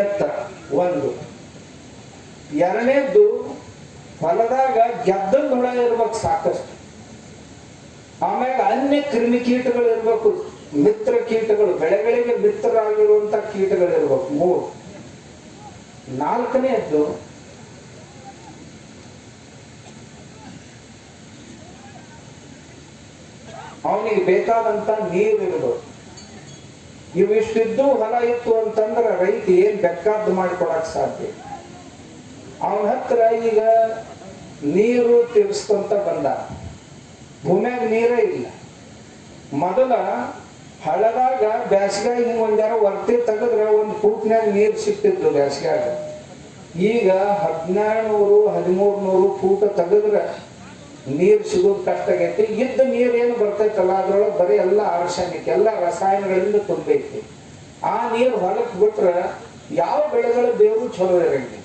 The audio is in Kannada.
ಎತ್ತರ ಒಂದು. ಎರಡನೇದ್ದು ಹೊಲದಾಗ ಗೆದ್ದದ ಹುಳ ಇರ್ಬೇಕು ಸಾಕಷ್ಟು. ಆಮೇಲೆ ಅನ್ಯ ಕ್ರಿಮಿಕೀಟಗಳು ಇರ್ಬೇಕು, ಮಿತ್ರ ಕೀಟಗಳು, ಬೆಳೆಗಳಿಗೆ ಮಿತ್ರರಾಗಿರುವಂತ ಕೀಟಗಳು ಇರ್ಬೇಕು 3. ನಾಲ್ಕನೇದ್ದು ಅವನಿಗೆ ಬೇಕಾದಂತ ನೀರು ಇರ್ಬೇಕು. ಇವಿಷ್ಟಿದ್ದು ಹೊಲ ಇತ್ತು ಅಂತಂದ್ರೆ ರೈತ ಏನ್ ಬೇಕಾದ್ದು ಮಾಡಿಕೊಡಕ್ ಸಾಧ್ಯ. ಅವನ ಹತ್ರ ಈಗ ನೀರು ತೀರಿಸ್ಕೊಂತ ಬಂದ, ಭೂಮ್ಯಾಗ ನೀರೇ ಇಲ್ಲ. ಮೊದಲ ಹಳದಾಗ ಬ್ಯಾಸಿಗಾಗ ಹಿಂಗ ಒಂದಾರ ವರ್ತಿ ತೆಗೆದ್ರೆ ಒಂದು ಫೂಟ್ನ್ಯಾಗ ನೀರು ಸಿಕ್ತಿದ್ದು ಬ್ಯಾಸಿಗಾಗ. ಈಗ 1200 1300 ಫೂಟ್ ತೆಗೆದ್ರೆ ನೀರು ಸಿಗೋದು ಕಷ್ಟ ಆಗೈತಿ. ಇದ್ದ ನೀರು ಏನು ಬರ್ತೈತಲ್ಲ ಅದ್ರೊಳಗೆ ಬರೀ ಎಲ್ಲ ಆರ್ಸೆನಿಕ್, ಎಲ್ಲ ರಸಾಯನಗಳಿಂದ ತುಂಬೈತಿ. ಆ ನೀರು ಹೊಲಕ್ಕೆ ಬಿಟ್ರೆ ಯಾವ ಬೆಳೆಗಳ ಬೇರು ಚಲೋ ಇರಂಗಿಲ್ಲ.